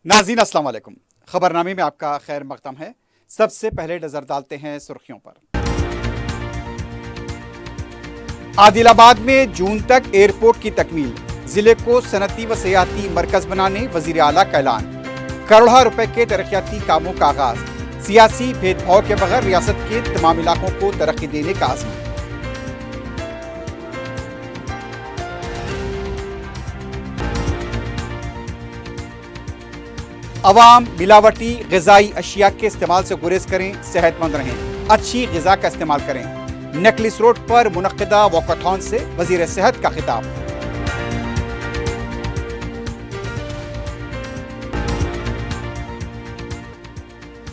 नाज़रीन अस्सलाम वालेकुम। खबरनामे में आपका खैर मकदम है। सबसे पहले नजर डालते हैं सुर्खियों पर। आदिलाबाद में जून तक एयरपोर्ट की तकमील, जिले को सनती व सियाहती मरकज बनाने वजीर आला का ऐलान। करोड़ों रुपए के तरक्याती कामों का आगाज, सियासी भेदभाव के बगैर रियासत के तमाम इलाकों को तरक्की देने का आज़म। अवाम मिलावटी ग़िज़ाई अशिया के इस्तेमाल से गुरेज करें, सेहतमंद रहें, अच्छी ग़िज़ा का इस्तेमाल करें। नेकलिस रोड पर मुनक्किदा वॉकथॉन से वज़ीर सेहत का खिताब।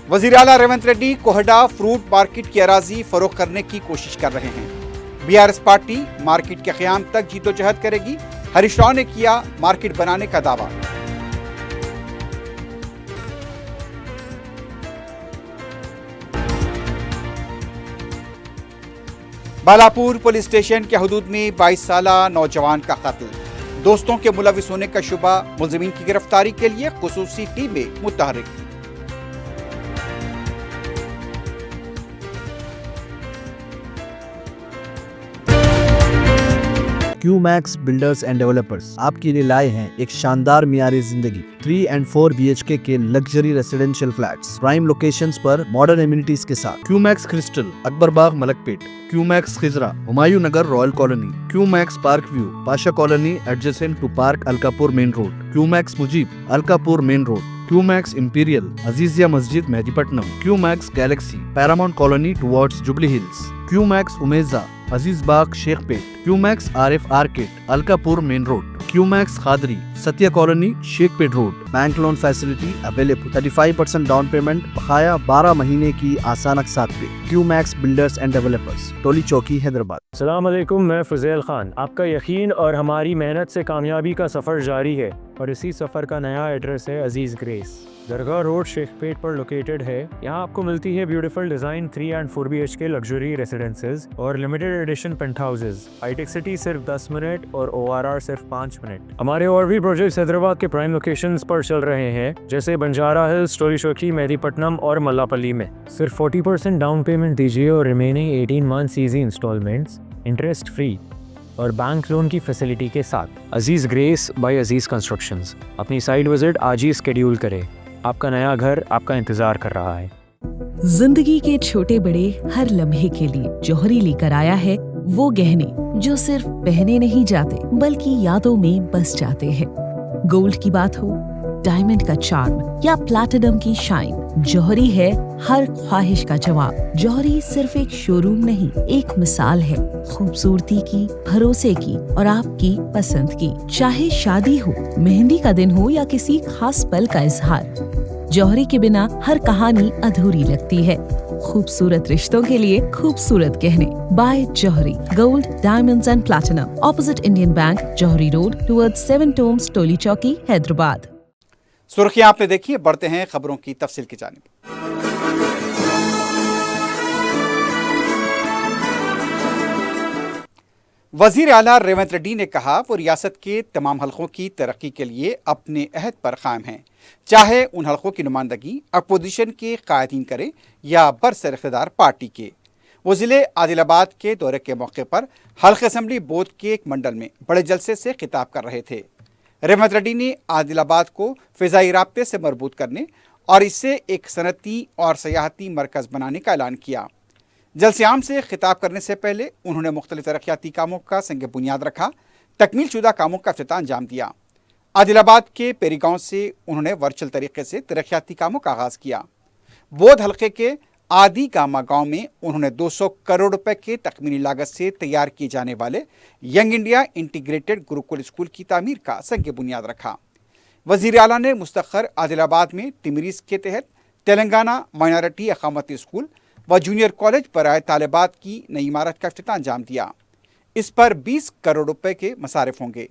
वज़ीर आला रेवंत रेड्डी कोहडा फ्रूट मार्केट की अराजी फरोख्त करने की कोशिश कर रहे हैं। बीआरएस पार्टी मार्केट के क़याम तक जीतोजहद करेगी। हरीश राव ने किया मार्केट बनाने का दावा। बालापुर पुलिस स्टेशन के हदूद में 22 साला नौजवान का कत्ल, दोस्तों के मुलविस होने का शुबा, मुलजिमीन की गिरफ्तारी के लिए खुसूसी टीमें मुतहर्रिक। क्यूमैक्स बिल्डर्स एंड डेवलपर्स आपके लिए लाए हैं एक शानदार मियारी जिंदगी 3 and 4 BHK के luxury residential flats prime locations पर मॉडर्न एमिनिटीज के साथ। Qmax Crystal, Akbar Bagh, Malakpet. Qmax Khizra, Humayun Nagar, royal colony. Qmax park view, Pasha colony adjacent to park Alkapur main road. Qmax Mujeeb, Alkapur main road. Qmax imperial, Azizia Masjid, Mehdipatnam. Qmax galaxy, paramount colony towards Jubilee Hills. Qmax Umeza, Aziz Bagh, Shaikpet. Qmax Arif arcade, Alkapur main road. Qmax Khadri, Satya colony, Shaikpet road. Bank loan facility available. 35% down payment, बकाया 12 महीने की आसान अक़सात पे। QMax builders and developers, टोली चौकी, हैदराबाद। अस्सलाम वालेकुम, मैं फुज़ैल खान। आपका यकीन और हमारी मेहनत से कामयाबी का सफ़र जारी है और इसी सफ़र का नया एड्रेस है अजीज़ ग्रेस, दरगाह रोड, शेखपेट पर लोकेटेड है। यहाँ आपको मिलती है beautiful design 3 and 4 BHK luxury residences और लिमिटेड एडिशन पेंट हाउसेज। हाईटेक सिटी सिर्फ 10 मिनट और ORR सिर्फ 5 मिनट। हमारे और भी प्रोजेक्ट्स हैदराबाद के प्राइम लोकेशंस पर चल रहे हैं, जैसे बंजारा हिल्स, टोली चौकी, मेहदीपट्टनम और मल्लापल्ली में। सिर्फ 40% डाउन पेमेंट दीजिए और remaining 18 months easy instalments interest free और बैंक लोन की फैसिलिटी के साथ। Aziz grace by Aziz constructions. अपनी साइट विजिट आज ही स्केड्यूल करें, आपका नया घर आपका इंतजार कर रहा है। जिंदगी के छोटे बड़े हर लम्हे के लिए जौहरी लेकर आया है वो गहने जो सिर्फ पहने नहीं जाते बल्कि यादों में बस जाते हैं। गोल्ड की बात हो, डायमंड का चार्म या प्लैटिनम की शाइन, जौहरी है हर ख्वाहिश का जवाब। जौहरी सिर्फ एक शोरूम नहीं, एक मिसाल है खूबसूरती की, भरोसे की और आपकी पसंद की। चाहे शादी हो, मेहंदी का दिन हो या किसी खास पल का इजहार, जौहरी के बिना हर कहानी अधूरी लगती है। खूबसूरत रिश्तों के लिए खूबसूरत गहने by Jauhari, gold, diamonds and platinum, opposite Indian bank, Jauhari road, towards 7 tombs, Toli Chowki, Hyderabad. सुर्खियां आपने देखी, बढ़ते हैं खबरों की तफसील की जानिब। वजीर आला रेवंत रेड्डी ने कहा वो रियासत के तमाम हलकों की तरक्की के लिए अपने अहद पर कायम हैं, चाहे उन हलकों की नुमाइंदगी अपोजिशन के कायदीन करें या बरसर इख्तिदार पार्टी के। वो ज़िले आदिलाबाद के दौरे के मौके पर हल्का असम्बली बोर्ड के एक मंडल में बड़े जलसे से खिताब कर रहे थे। रेवंत रेड्डी ने आदिलाबाद को फ़िज़ाई राब्ते से मरबूत करने और इसे एक सनती और सयाहती मरकज़ बनाने का ऐलान किया। जलसे आम से खिताब करने से पहले उन्होंने मुख्तलिफ तरक्याती कामों का संग बुनियाद रखा, तकमील शुदा कामों का इफ्तिताह अंजाम दिया। आदिलाबाद के पेरी गाँव से उन्होंने वर्चुअल तरीके से तरक्याती कामों का आगाज़ किया। बोध हल्के के आदि गामा गाँव में उन्होंने 200 करोड़ रुपए के तकमीली लागत से तैयार किए जाने वाले young India integrated Gurukul school की तामीर का संग बुनियाद रखा। वज़ीर आला ने मुस्तखर आदिलाबाद में तिमरीज के तहत तेलंगाना माइनॉरिटी अकामती स्कूल व जूनियर कॉलेज बराए तालिबात की नई इमारत का इफ्तिताह अंजाम दिया। इस पर 20 करोड़ रुपए के मसारिफ होंगे।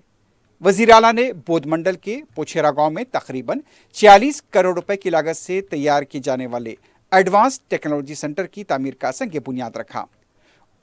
वज़ीर आला ने बोध मंडल के पोछेरा गांव में तकरीबन 46 करोड़ रुपए की लागत से तैयार किए जाने वाले एडवांस टेक्नोलॉजी सेंटर की तामीर का संग बुनियाद रखा।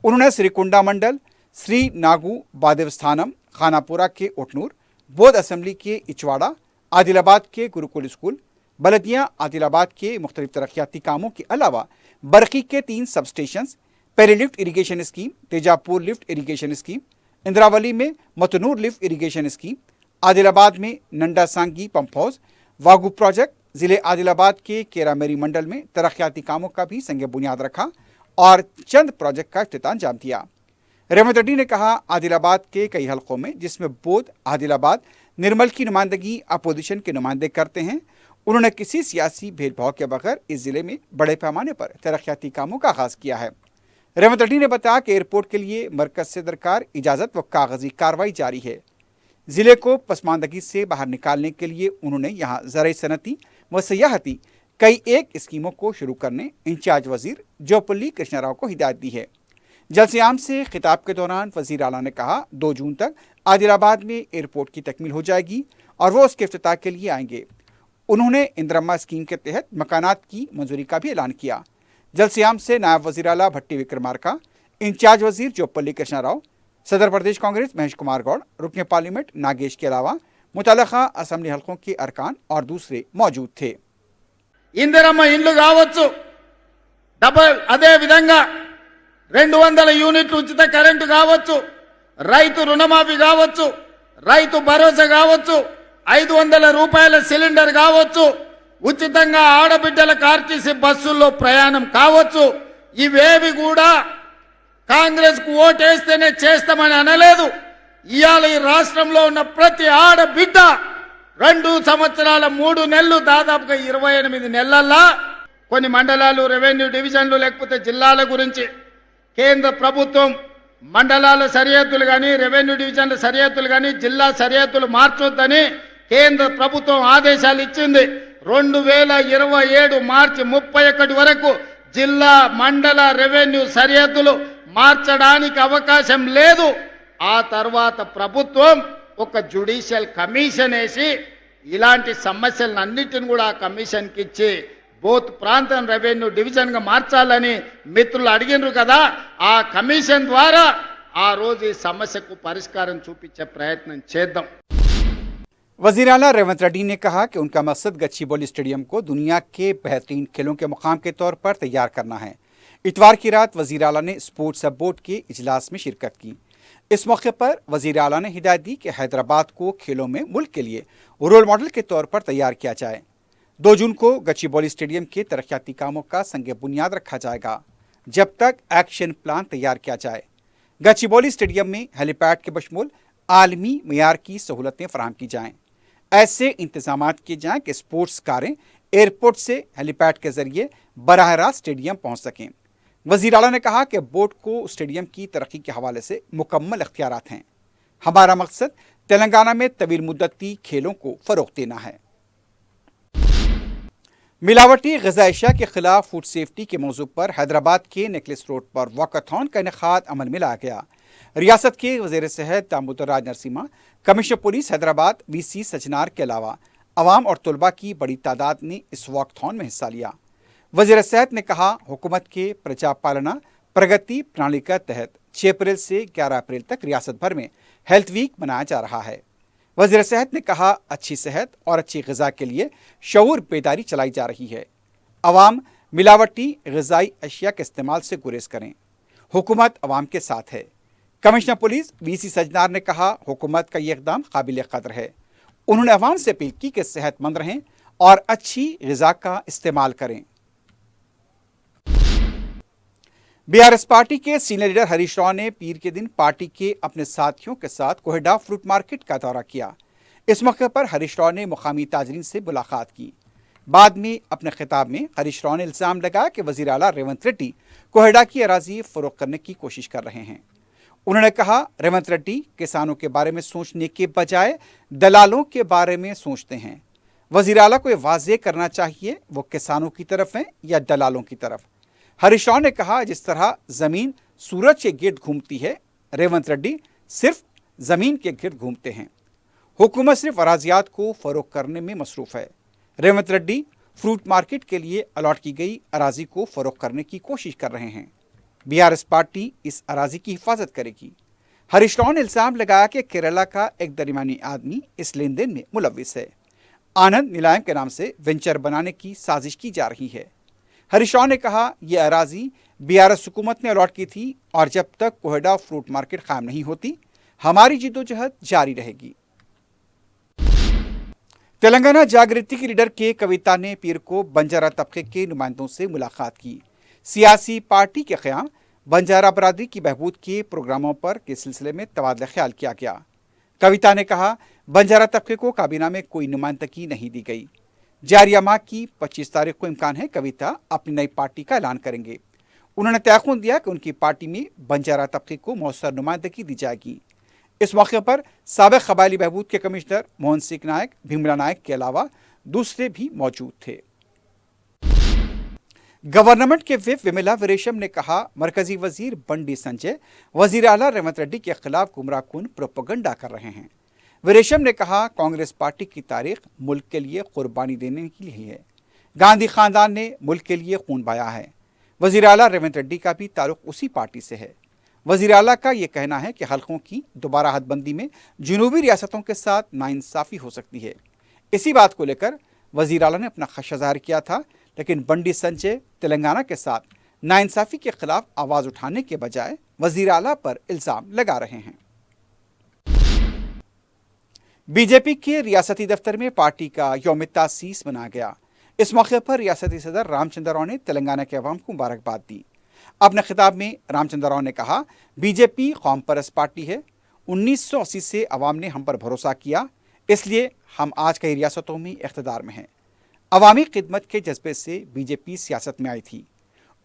उन्होंने श्रीकुंडा मंडल, श्री नागू बादेवस्थानम, खानापुरा के ओटनूर, बोध असम्बली के इचवाड़ा, आदिलाबाद के गुरुकुल स्कूल, बलदिया आदिलाबाद के मुख्तलिफ तरक्याती कामों के अलावा बरकी के 3 substations, Peri lift irrigation scheme, Tejapur lift irrigation scheme, Indiravelli में Matnoor lift irrigation scheme, Adilabad में नंडा सांगी पंप हाउस, वागू प्रोजेक्ट, जिले आदिलाबाद के केरामेरी मंडल में तरक्याती कामों का भी संग बुनियाद रखा और चंद प्रोजेक्ट का इख्तिताम अंजाम दिया। रेवंत रेड्डी ने कहा, आदिलाबाद के कई हलकों में जिसमें बोध, आदिलाबाद, निर्मल की नुमाइंदगी अपोजिशन के नुमाइंदे करते हैं, उन्होंने किसी सियासी भेदभाव के बगैर इस जिले में बड़े पैमाने पर तरक्याती कामों का आगाज किया है। रेवंत रेड्डी ने बताया कि एयरपोर्ट के लिए मरकज से दरकार इजाज़त व कागजी कार्रवाई जारी है। जिले को पसमानदगी से बाहर निकालने के लिए उन्होंने यहाँ ज़राई सनती व सियाहती कई एक स्कीमों को शुरू करने इंचार्ज वजीर जोपल्ली कृष्णा राव को हिदायत दी है। जलसे-आम से खिताब के दौरान वजीर आला ने कहा, 2 जून तक आदिलाबाद में एयरपोर्ट की तकमील हो जाएगी और वो उसके इफ्तिताह के लिए आएंगे। उन्होंने इंदिरम्मा स्कीम के तहत मकानात की मंजूरी का भी ऐलान किया। जलसे-आम से नायब वजीर आला भट्टी विक्रमार्का, इंचार्ज वजीर जोपल्ली कृष्णा राव, सदर प्रदेश कांग्रेस महेश कुमार गौड़, रुकन पार्लियामेंट नागेश के अलावा मुतल्लका असेंबली हल्कों के अरकान और दूसरे मौजूद थे। ఇందిరమ్మ ఇండ్లు కావచ్చు, అదే విధంగా 200 యూనిట్లు ఉచిత కరెంటు కావచ్చు, రైతు రుణమాఫీ కావచ్చు, రైతు భరోసా కావచ్చు, 500 రూపాయల సిలిండర్ కావచ్చు, ఉచితంగా ఆడబిడ్డలకు ఆర్టీసీ బస్సుల్లో ప్రయాణం కావచ్చు, ఇవేవి కూడా కాంగ్రెస్ కు ఓటేస్తేనే చేస్తామని అనలేదు. ఇవాళ ఈ రాష్ట్రంలో ఉన్న ప్రతి ఆడబిడ్డ 2 సంవత్సరాల 3 నెలలు దాదాపుగా 28 నెలల్లో కొన్ని మండలాలు, రెవెన్యూ డివిజన్లు లేకపోతే జిల్లాల గురించి కేంద్ర ప్రభుత్వం మండలాల సరిహద్దులు కానీ, రెవెన్యూ డివిజన్ల సరిహద్దులు కానీ, జిల్లా సరిహద్దులు మార్చొద్దని కేంద్ర ప్రభుత్వం ఆదేశాలు ఇచ్చింది. 2027 మార్చి 31 వరకు జిల్లా, మండల, రెవెన్యూ సరిహద్దులు మార్చడానికి అవకాశం లేదు. ఆ తర్వాత ప్రభుత్వం ఒక జ్యుడిషియల్ కమిషన్ వేసి ఇలాంటి సమస్యలన్నిటిని కూడా ఆ కమిషన్కి ఇచ్చి బోత్ ప్రాంతం రెవెన్యూ డివిజన్గా మార్చాలని మిత్రులు అడిగినారు కదా, ఆ కమిషన్ ద్వారా ఆ రోజు ఈ సమస్యకు పరిష్కారం చూపించే ప్రయత్నం చేద్దాం. वजीर आला रेवंत रेड्डी ने कहा कि उनका मकसद गच्चीबौली स्टेडियम को दुनिया के बेहतरीन खेलों के मुकाम के तौर पर तैयार करना है। इतवार की रात वजीर आला ने स्पोर्ट्स सब बोर्ड के इजलास में शिरकत की। इस मौके पर वजीर आला ने हिदायत दी कि हैदराबाद को खेलों में मुल्क के लिए रोल मॉडल के तौर पर तैयार किया जाए। 2 जून को गच्चीबौली स्टेडियम के तरक्याती कामों का संग बुनियाद रखा जाएगा जब तक एक्शन प्लान तैयार किया जाए। गच्चीबौली स्टेडियम में हेलीपैड के बशमूल आलमी मयार की सहूलतें फराहम की जाएँ। ऐसे इंतजामात किए जाएँ कि स्पोर्ट्स कारें एयरपोर्ट से हेलीपैड के जरिए बराह रास्त स्टेडियम पहुँच सकें। वजीर आला ने कहा कि बोर्ड को स्टेडियम की तरक्की के हवाले से मुकम्मल इख्तियारात हैं। हमारा मकसद तेलंगाना में तवील मुद्दती खेलों को फ़रोग़ देना है। मिलावटी ग़िज़ा अशिया के खिलाफ फूड सेफ्टी के मौजू पर हैदराबाद के नेकलेस रोड पर वॉकाथॉन का इनेकाद अमल में लाया गया। रियासत के वज़ीर सेहत Damodar Raj Narasimha, commissioner police Hyderabad VC Sajjanar के अलावा अवाम और तलबा की बड़ी तादाद ने इस वॉकाथॉन में हिस्सा लिया। वज़ीर सेहत ने कहा, हुकूमत के प्रजा पालना प्रगति प्रणाली के तहत 6 अप्रैल से 11 अप्रैल तक रियासत भर में हेल्थ वीक मनाया जा रहा है। वज़ीर सेहत ने कहा, अच्छी सेहत और अच्छी ग़िज़ा के लिए शऊर बेदारी चलाई जा रही है। अवाम मिलावटी ग़िज़ाई अशिया के इस्तेमाल से गुरेज करें। हुकूमत अवाम के साथ है। कमिश्नर पुलिस वीसी सजनार ने कहा, हुकूमत का ये इक़दाम काबिल क़द्र है। उन्होंने अवाम से अपील की कि सेहतमंद रहें और अच्छी ग़िज़ा का इस्तेमाल करें। बीआरएस पार्टी के सीनियर लीडर हरीश राव ने पीर के दिन पार्टी के अपने साथियों के साथ कोहेडा फ्रूट मार्केट का दौरा किया। इस मौके पर हरीश राव ने मुकामी ताजरीन से मुलाकात की। बाद में अपने खिताब में हरीश राव ने इल्ज़ाम लगाया कि वज़ीर आला रेवंत रेड्डी कोहेडा की अराज़ी फ़रोख्त करने की कोशिश कर रहे हैं। उन्होंने कहा, रेवंत रेड्डी किसानों के बारे में सोचने के बजाय दलालों के बारे में सोचते हैं। वज़ीर आला को ये वाज़ेह करना चाहिए वो किसानों की तरफ हैं या दलालों की तरफ। हरीश राव ने कहा, जिस तरह ज़मीन सूरज के गिर्द घूमती है, रेवंत रेड्डी सिर्फ ज़मीन के गिर्द घूमते हैं। हुकूमत सिर्फ अराजियात को फ़रोख्त करने में मसरूफ़ है। रेवंत रेड्डी फ्रूट मार्केट के लिए अलॉट की गई अराजी को फ़रोख्त करने की कोशिश कर रहे हैं। बीआरएस पार्टी इस अराजी की हिफाजत करेगी। हरीश राव ने इल्ज़ाम लगाया कि केरला का एक दरमियानी आदमी इस लेन देन में मुलविस है। आनंद नीलायम के नाम से वेंचर बनाने की साजिश की जा रही है। हरीश राव ने कहा, यह अराजी बीआरएस हुकूमत ने अलॉट की थी और जब तक कोहड़ा फ्रूट मार्केट कायम नहीं होती हमारी जिद्दोजहद जारी रहेगी। तेलंगाना जागृति की लीडर के कविता ने पीर को बंजारा तबके के नुमाइंदों से मुलाकात की। सियासी पार्टी के क़याम, बंजारा बरादरी की बहबूद के प्रोग्रामों पर के सिलसिले में तबादला ख्याल किया गया। कविता ने कहा, बंजारा तबके को काबीना में कोई नुमाइंदगी नहीं दी गई। जारिया माह की 25 तारीख को इम्कान है कविता अपनी नई पार्टी का ऐलान करेंगे। उन्होंने तयक़ुन दिया कि उनकी पार्टी में बंजारा तबके को मौसर नुमाइंदगी दी जाएगी। इस मौके पर साबिक़ क़बायली बहबूद के कमिश्नर मोहन सिंह नायक, भीमला नायक के अलावा दूसरे भी मौजूद थे। गवर्नमेंट के विप विमला वीरेशम ने कहा, मरकजी वजीर बंडी संजय वजीर आला रेवंत रेड्डी के खिलाफ गुमराहकुन प्रोपेगेंडा कर रहे हैं। वीरेशम ने कहा, कांग्रेस पार्टी की तारीख मुल्क के लिए कुर्बानी देने के लिए है। गांधी खानदान ने मुल्क के लिए खून बहाया है। वजीर आला रेवंत रेड्डी का भी ताल्लुक उसी पार्टी से है। वजीर आला का ये कहना है कि हल्कों की दोबारा हदबंदी में जनूबी रियासतों के साथ नाइंसाफ़ी हो सकती है। इसी बात को लेकर वजीर आला ने अपना खदशा ज़ाहिर किया था, लेकिन बंडी संजय तेलंगाना के साथ नाइंसाफ़ी के खिलाफ आवाज़ उठाने के बजाय वजीर आला पर इल्ज़ाम लगा रहे हैं। बीजेपी के रियासती दफ्तर में पार्टी का यौम तासीस मनाया गया। इस मौके पर रियासती सदर रामचंद्र राव ने तेलंगाना के अवाम को मुबारकबाद दी। अपने खिताब में रामचंद्र राव ने कहा, बीजेपी कौम परस्त पार्टी है। 1980 से अवाम ने हम पर भरोसा किया, इसलिए हम आज कई रियासतों में इख्तिदार में हैं। अवामी खिदमत के जज्बे से बीजेपी सियासत में आई थी।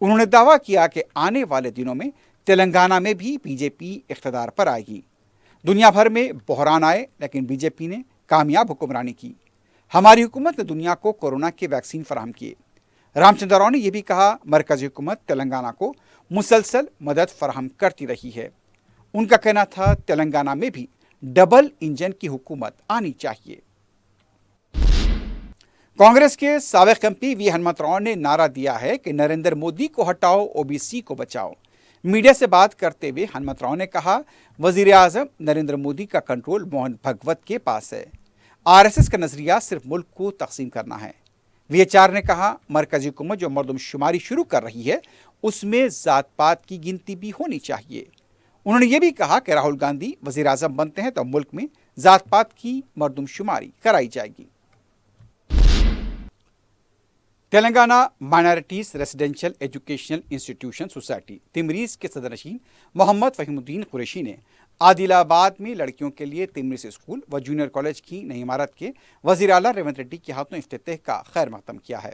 उन्होंने दावा किया कि आने वाले दिनों में तेलंगाना में भी बीजेपी इख्तिदार पर आएगी। दुनिया भर में बहरान आए, लेकिन बीजेपी ने कामयाब हुक्मरानी की। हमारी हुकूमत ने दुनिया को कोरोना के वैक्सीन फराहम किए। रामचंद्र राव ने यह भी कहा, मरकजी हुकूमत तेलंगाना को मुसलसल मदद फराहम करती रही है। उनका कहना था, तेलंगाना में भी डबल इंजन की हुकूमत आनी चाहिए। कांग्रेस के साबिक़ एमपी वी हनुमत राव ने नारा दिया है कि नरेंद्र मोदी को हटाओ, ओबीसी को बचाओ। मीडिया से बात करते हुए हनुमत राव ने कहा, वजीर आज़म नरेंद्र मोदी का कंट्रोल मोहन भगवत के पास है। आरएसएस का नजरिया सिर्फ मुल्क को तकसीम करना है। वीएचआर ने कहा, मरकजी हुकूमत जो मरदमशुमारी शुरू कर रही है उसमें ज़ात पात की गिनती भी होनी चाहिए। उन्होंने ये भी कहा कि राहुल गांधी वजीर आज़म बनते हैं तो मुल्क में ज़ात पात की मरदमशुमारी कराई जाएगी। Telangana minorities residential educational institution society तिमरीज के सदरनशीन मोहम्मद फहीमुद्दीन कुरैशी ने आदिलाबाद में लड़कियों के लिए तिमरीज स्कूल व जूनियर कॉलेज की नई इमारत के वजीर आला रेवंत रेड्डी के हाथों इफ्तिताह का खैर मकदम किया है।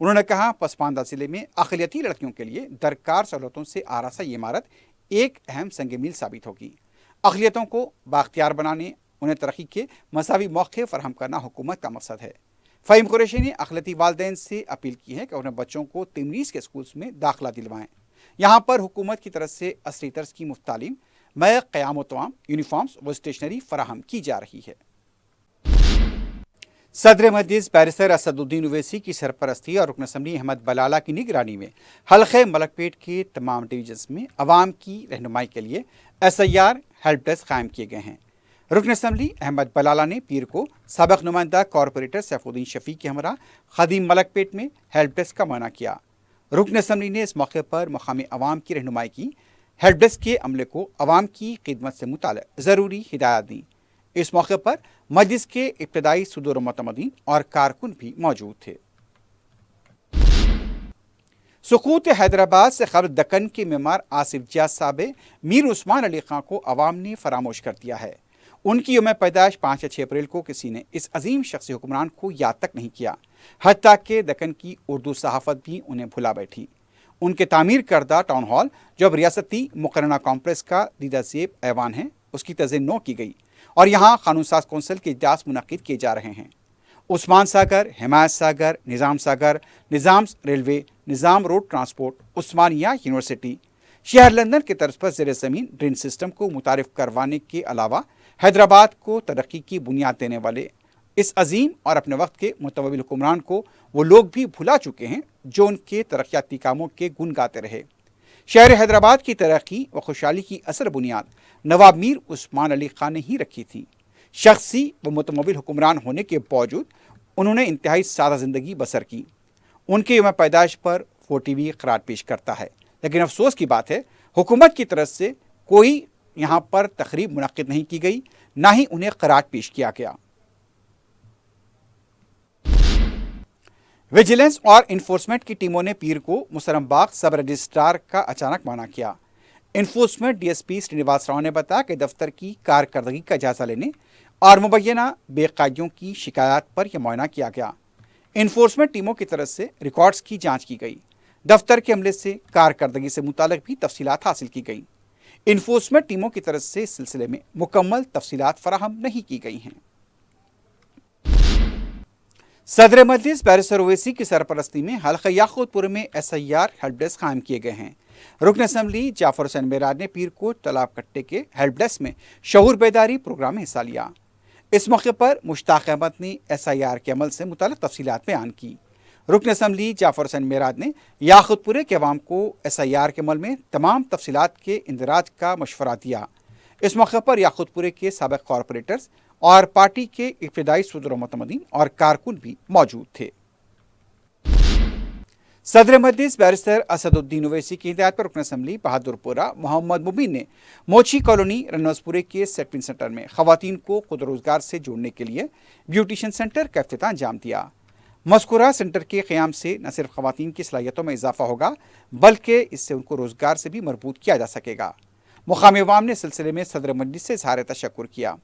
उन्होंने कहा, पसमानदा जिले में अक़लियती लड़कियों के लिए दरकार सहूलतों से आरासा ये इमारत एक अहम संग मील साबित होगी। अक़लियतों को बाख्तियार बनाने, उन्हें तरक्की के मसावी मौक़े फराहम करना हुकूमत का मकसद है। फ़हीम कुरैशी ने अक़लियती वालिदैन से अपील की है कि उन्हें बच्चों को तिमरीज के स्कूल्स में दाखिला दिलवाएं। यहाँ पर हुकूमत की तरफ से असली तर्ज की मुफ्त तालीम, मैं क़याम तमाम यूनिफॉर्म्स व स्टेशनरी फराहम की जा रही है। सदर मजलिस बैरिस्टर असदुद्दीन ओवैसी की सरपरस्ती और रुकन असम्बली अहमद बलाला की निगरानी में हल्क़े मलकपेट के तमाम डिवीजन्स में अवाम की रहनुमाई के लिए SIR हेल्प डेस्क कायम किए गए हैं। रुकन असम्बली अहमद बलाला ने पीर को साबिक़ नुमाइंदा कॉरपोरेटर सैफुद्दीन शफीक के हमरा खदीम मलकपेट में हेल्प डेस्क का मुआयना किया। रुकन असम्बली ने इस मौके पर मकामी अवाम की रहनुमाई की। हेल्प डेस्क के अमले को अवाम की खिदमत से मुताल्लिक़ ज़रूरी हिदायत दी। इस मौके पर मजलिस के इब्तदाई सदूर मोतमदीन और कारकुन भी मौजूद थे। सुकूत हैदराबाद से खबर दक्कन के मेमार आसिफ जियाद साहब मीर उस्मान अली खां को अवाम ने फरामोश कर दिया है। उनकी यौम पैदाइश 5 या 6 अप्रैल को किसी ने इस अजीम शख्सी हुक्मरान को याद तक नहीं किया। हत्ता कि दक्कन की उर्दू सहाफ़त भी उन्हें भुला बैठी। उनके तामीर करदा टाउन हॉल जो अब रियासती मुकर्रना कॉम्प्लेक्स का दीदा ज़ेब ऐवान है, उसकी तज़ीन नौ की गई और यहाँ कानून साज कौंसिल के इजलास मुनक़िद किए जा रहे हैं। उस्मान सागर, हिमायत सागर, निज़ाम सागर, निज़ाम रेलवे, निज़ाम रोड ट्रांसपोर्ट, उस्मानिया यूनिवर्सिटी, शहर लंदन के तर्ज पर ज़ेर ज़मीन ड्रेन सिस्टम को मुतारिफ़ करवाने के अलावा हैदराबाद को तरक्की की बुनियाद देने वाले इस अजीम और अपने वक्त के मुतवल्लिल हुक्मरान को वो लोग भी भुला चुके हैं जो उनके तरक्याती कामों के गुण गाते रहे। शहर हैदराबाद की तरक्की व खुशहाली की असर बुनियाद नवाब मीर उस्मान अली खां ने ही रखी थी। शख्सी व मुतमविल हुक्मरान होने के बावजूद انہوں نے انتہائی سادہ زندگی بسر کی۔ ان کے یوم پیدائش پر وہ ٹی وی خراج پیش کرتا ہے، لیکن افسوس کی بات ہے حکومت کی طرف سے کوئی یہاں پر تقریب منعقد نہیں کی گئی، نہ ہی انہیں خراج پیش کیا گیا۔ ویجیلنس اور انفورسمنٹ کی ٹیموں نے پیر کو مسلم باغ سب رجسٹرار کا اچانک معائنہ کیا۔ Enforcement D S P Srinivas Rao نے بتایا کہ دفتر کی کارکردگی کا جائزہ لینے اور مبینہ بے قاعدگیوں کی شکایات پر یہ معائنہ کیا گیا۔ انفورسمنٹ ٹیموں کی طرف سے ریکارڈز کی جانچ کی گئی، دفتر کے عملے سے کارکردگی سے متعلق بھی تفصیلات حاصل کی گئیں۔ انفورسمنٹ ٹیموں کی طرف سے اس سلسلے میں مکمل تفصیلات فراہم نہیں کی گئی ہیں۔ صدر مجلس بیرسٹر اویسی کی سرپرستی میں حلقہ یاقوت پور میں SIR ہیلپ ڈیسک قائم کیے گئے ہیں۔ رکن اسمبلی جعفر حسین معراج نے پیر کو تالاب کٹے کے ہیلپ ڈیسک میں شعور بیداری پروگرام میں حصہ لیا۔ اس موقع پر مشتاق احمد نے SIR کے عمل سے متعلق تفصیلات بیان کی۔ رکن اسمبلی جعفر حسین معراج نے یاقوت پورے کے عوام کو SIR کے عمل میں تمام تفصیلات کے اندراج کا مشورہ دیا۔ اس موقع پر یاقوت پورے کے سابق کارپوریٹرز اور پارٹی کے ابتدائی صدر و متمدین اور کارکن بھی موجود تھے۔ صدر مجلس بیرسٹر اسد الدین اویسی کی ہدایت پر رکن اسمبلی بہادر پورہ محمد مبین نے موچی کالونی رنوز پورے کے سیٹلمنٹ سینٹر میں خواتین کو خود روزگار سے جوڑنے کے لیے بیوٹیشین سینٹر کا افتتاح انجام دیا۔ مذکورہ سینٹر کے قیام سے نہ صرف خواتین کی صلاحیتوں میں اضافہ ہوگا بلکہ اس سے ان کو روزگار سے بھی مربوط کیا جا سکے گا۔ مقامی عوام نے اس سلسلے میں صدر مجلس سے اظہار تشکر کیا۔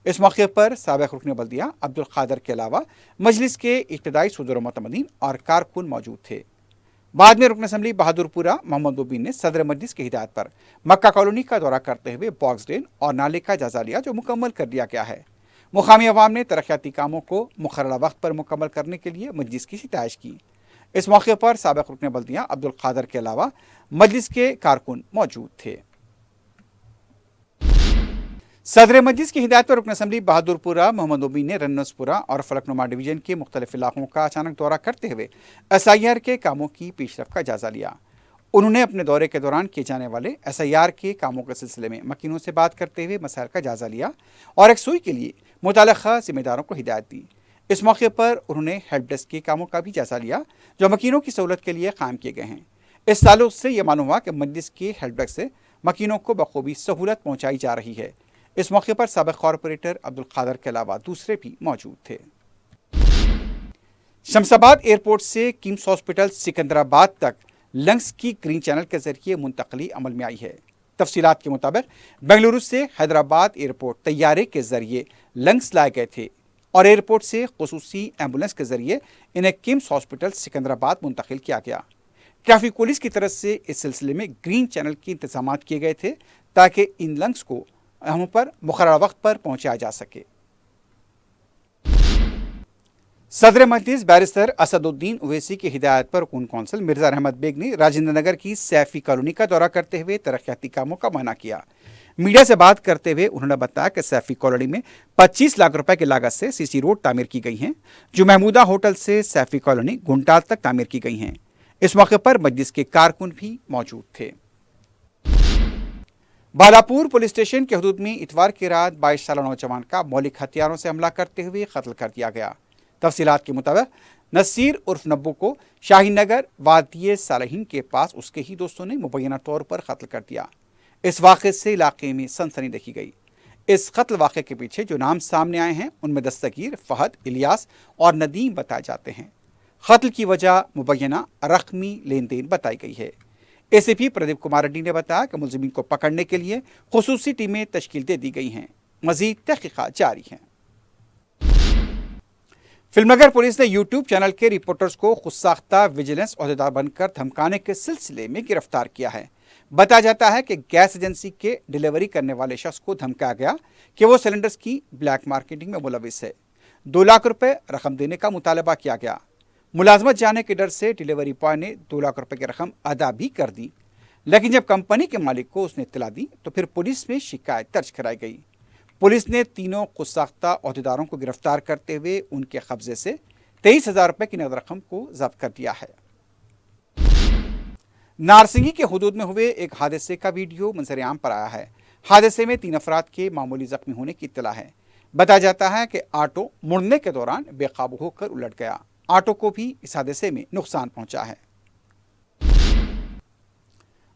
اس موقع پر سابق رکن بلدیہ عبدالقادر کے علاوہ مجلس کے ابتدائی صدر و متمدین اور کارکن موجود تھے۔ بعد میں رکن اسمبلی بہادر پورہ محمد مبین نے صدر مجلس کی ہدایت پر مکہ کالونی کا دورہ کرتے ہوئے باکس ڈرین اور نالے کا جائزہ لیا جو مکمل کر دیا گیا ہے۔ مقامی عوام نے ترقیاتی کاموں کو مقررہ وقت پر مکمل کرنے کے لیے مجلس کی ستائش کی۔ اس موقع پر سابق رکن بلدیہ عبدالقادر کے علاوہ مجلس کے کارکن موجود تھے۔ صدر مجلس کی ہدایت پر رکن اسمبلی بہادر پورہ محمد مبین نے رنوز پورہ اور فلک نما ڈویژن کے مختلف علاقوں کا اچانک دورہ کرتے ہوئے SIR کے کاموں کی پیش رفت کا جائزہ لیا۔ انہوں نے اپنے دورے کے دوران کیے جانے والے SIR کے کاموں کے سلسلے میں مکینوں سے بات کرتے ہوئے مسائل کا جائزہ لیا اور یکسوئی کے لیے متعلقہ ذمہ داروں کو ہدایت دی۔ اس موقع پر انہوں نے ہیلپ ڈیسک کے کاموں کا بھی جائزہ لیا جو مکینوں کی سہولت کے لیے قائم کیے گئے ہیں۔ اس تعلق سے یہ معلوم ہوا کہ مجلس کے ہیلپ ڈیسک سے مکینوں کو بخوبی سہولت پہنچائی جا رہی ہے۔ اس موقع پر سابق کارپوریٹر عبدالقادر کے علاوہ دوسرے بھی موجود تھے۔ شمس آباد ایئرپورٹ سے کمس ہاسپٹل سکندرآباد تک لنگس کی گرین چینل کے ذریعے منتقلی عمل میں آئی ہے۔ تفصیلات کے مطابق بنگلورو سے حیدرآباد ایئرپورٹ طیارے کے ذریعے لنگس لائے گئے تھے اور ایئرپورٹ سے خصوصی ایمبولینس کے ذریعے انہیں کمس ہاسپٹل سکندرآباد منتقل کیا گیا۔ ٹریفک پولیس کی طرف سے اس سلسلے میں گرین چینل کے انتظامات کیے گئے تھے تاکہ ان لنگس کو ہم پر مقررہ وقت پر پہنچایا جا سکے۔ صدر مجلس بیرسٹر اسد الدین اویسی کی ہدایت پر رکن کونسل مرزا رحمت بیگ نے راجندر نگر کی سیفی کالونی کا دورہ کرتے ہوئے ترقیاتی کاموں کا معائنہ کیا۔ میڈیا سے بات کرتے ہوئے انہوں نے بتایا کہ سیفی کالونی میں 25 لاکھ روپے کی لاگت سے CC روڈ تعمیر کی گئی ہیں جو محمودہ ہوٹل سے سیفی کالونی گنٹال تک تعمیر کی گئی ہیں۔ اس موقع پر مجلس کے کارکن بھی موجود تھے۔ بالاپور پولیس اسٹیشن کے حدود میں اتوار کی رات 22 سالہ نوجوان کا مولک ہتھیاروں سے حملہ کرتے ہوئے قتل کر دیا گیا۔ تفصیلات کے مطابق نصیر عرف نبو کو شاہین نگر وادی صالحین کے پاس اس کے ہی دوستوں نے مبینہ طور پر قتل کر دیا۔ اس واقعے سے علاقے میں سنسنی دیکھی گئی۔ اس قتل واقعے کے پیچھے جو نام سامنے آئے ہیں ان میں دستگیر، فہد، الیاس اور ندیم بتائے جاتے ہیں۔ قتل کی وجہ مبینہ رقمی لین دین بتائی گئی ہے۔ ACP پردیپ کمار ریڈی نے بتایا کہ ملزمین کو پکڑنے کے لیے خصوصی ٹیمیں تشکیل دے دی گئی ہیں۔ مزید تحقیقات جاری ہیں۔ فلم نگر پولیس نے YouTube چینل کے رپورٹرز کو خود ساختہ ویجیلنس عہدیدار بن کر دھمکانے کے سلسلے میں گرفتار کیا ہے۔ بتایا جاتا ہے کہ گیس ایجنسی کے ڈیلیوری کرنے والے شخص کو دھمکایا گیا کہ وہ سلنڈرز کی بلیک مارکیٹنگ میں ملوث ہے۔ 2 لاکھ روپے رقم دینے کا مطالبہ کیا گیا۔ ملازمت جانے کے ڈر سے ڈیلیوری بوائے نے 2 لاکھ روپے کی رقم ادا بھی کر دی، لیکن جب کمپنی کے مالک کو اس نے اطلاع دی تو پھر پولیس میں شکایت درج کرائی گئی۔ پولیس نے تینوں خود ساختہ عہدیداروں کو گرفتار کرتے ہوئے ان کے قبضے سے 23,000 روپے کی نقد رقم کو ضبط کر دیا ہے۔ نارسنگی کے حدود میں ہوئے ایک حادثے کا ویڈیو منظر عام پر آیا ہے۔ حادثے میں 3 افراد کے معمولی زخمی ہونے کی اطلاع ہے۔ بتایا جاتا ہے کہ آٹو مڑنے کے دوران بے قابو ہو کر الٹ گیا۔ آٹو کو بھی اس حادثے میں نقصان پہنچا ہے۔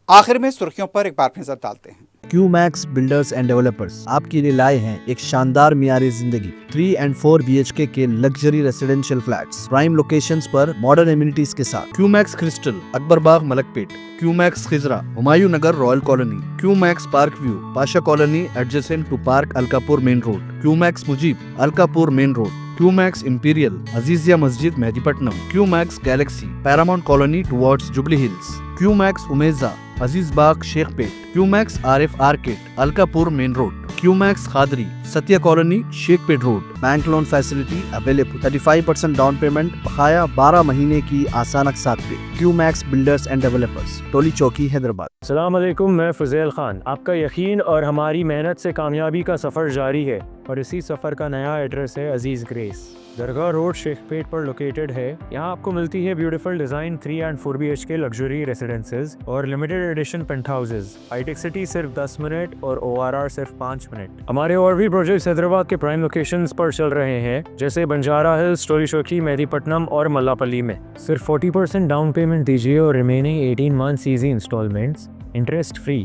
آخر میں سرخیوں پر ایک بار نظر ڈالتے ہیں۔ کیو میکس بلڈرز اینڈ ڈیولپرز آپ کے لیے لائے ہیں ایک شاندار معیاری زندگی 3 and 4 BHK کے luxury residential flats prime locations پر ماڈرن ایمینٹیز کے ساتھ۔ Qmax Crystal Akbar Bagh Malakpet, Qmax Khizra Humayun Nagar royal colony, Qmax park view Pasha colony adjacent to park Alkapur main road, Qmax Mujeeb Alkapur main road, Qmax imperial Azizia Masjid Mehdipatnam, Qmax galaxy paramount colony towards Jubilee Hills, Qmax Umeza Aziz Bagh Shaikpet, Q Max RF arcade Alkapur main road, Qmax Khadri Satya colony Shaikpet road. Bank loan facility available, 35% down payment بقایا 12 مہینے کی آسان اقساط پہ۔ Qmax builders and developers, Toli Chowki Hyderabad. السلام علیکم، میں فضیل خان۔ آپ کا یقین اور ہماری محنت سے کامیابی کا سفر جاری ہے، اور اسی سفر کا نیا ایڈریس ہے عزیز گریس۔ درگاہ روڈ شیخ پیٹ پر لوکیٹڈ ہے۔ یہاں آپ کو ملتی ہے beautiful design 3 and 4 BHK luxury residences اور لمیٹڈ ایڈیشن پینٹ ہاؤسز۔ ہائی ٹیک سٹی صرف 10 منٹ اور ORR صرف 5 منٹ۔ ہمارے اور بھی پروجیکٹس حیدرآباد کے پرائم لوکیشنز پر چل رہے ہیں، جیسے بنجارہ ہلز، ٹولی چوکی، مہدی پٹنم اور ملا پلی میں۔ صرف 40% ڈاؤن پیمنٹ دیجیے اور remaining 18 months easy instalments interest free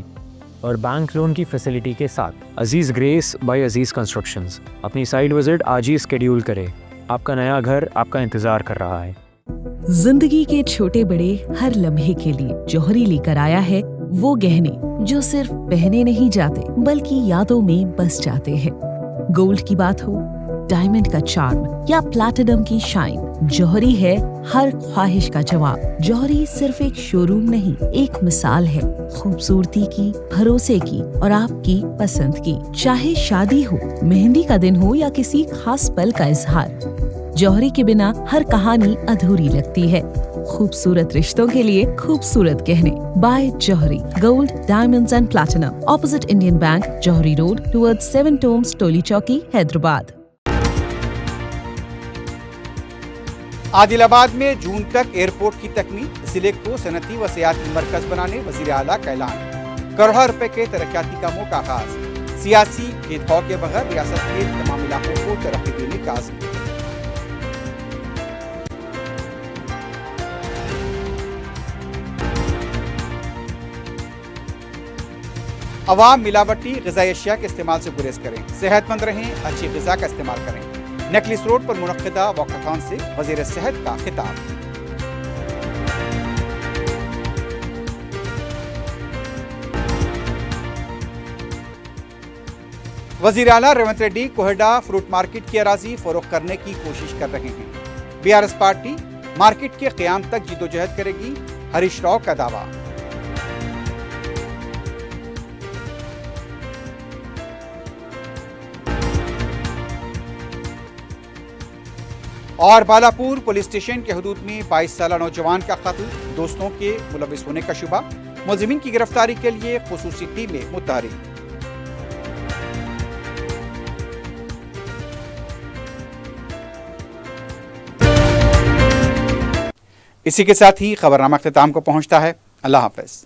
اور بینک لون کی فیسلٹی کے ساتھ۔ عزیز گریس بائی عزیز کنسٹرکشنز۔ اپنی سائٹ وزٹ آج ہی اسکیڈیول کرے، آپ کا نیا گھر آپ کا انتظار کر رہا ہے۔ زندگی کے چھوٹے بڑے ہر لمحے کے لیے جوہری لے کر آیا ہے وہ گہنے جو صرف پہنے نہیں جاتے بلکہ یادوں میں بس جاتے ہیں۔ گولڈ کی بات ہو، ڈائمنڈ کا چارم یا پلاٹینم کی شائن، جوہری ہے ہر خواہش کا جواب۔ جوہری صرف ایک شو روم نہیں، ایک مثال ہے خوبصورتی کی، بھروسے کی اور آپ کی پسند کی۔ چاہے شادی ہو، مہندی کا دن ہو یا کسی خاص پل کا اظہار، جوہری کے بنا ہر کہانی ادھوری لگتی ہے۔ خوبصورت رشتوں کے لیے خوبصورت گہنے بائے جوہری، gold, diamonds and platinum, opposite Indian bank, جوہری روڈ ٹورڈ 7 ٹومز، ٹولی چوکی، حیدرآباد۔ عادل آباد میں جون تک ایئرپورٹ کی تکمیل، ضلع کو صنعتی و سیاحتی مرکز بنانے وزیر اعلیٰ کا اعلان۔ کروڑوں روپے کے ترقیاتی کاموں کا آغاز، سیاسی بھید بھاؤ کے بغیر ریاست کے تمام علاقوں کو ترقی دینے کا عزم۔ عوام ملاوٹی غذائی اشیاء کے استعمال سے گریز کریں، صحت مند رہیں، اچھی غذا کا استعمال کریں۔ نیکلس روڈ پر منعقدہ واکاتھون سے وزیر صحت کا خطاب۔ وزیر اعلیٰ ریونت ریڈی کوہیڈا فروٹ مارکیٹ کی اراضی فروخت کرنے کی کوشش کر رہے ہیں۔ BRS پارٹی مارکیٹ کے قیام تک جدوجہد کرے گی، ہریش راؤ کا دعویٰ۔ اور بالاپور پولیس اسٹیشن کے حدود میں 22 سالہ نوجوان کا قتل، دوستوں کے ملوث ہونے کا شبہ، ملزمین کی گرفتاری کے لیے خصوصی ٹیمیں متحرک۔ اسی کے ساتھ ہی خبرنامہ اختتام کو پہنچتا ہے۔ اللہ حافظ۔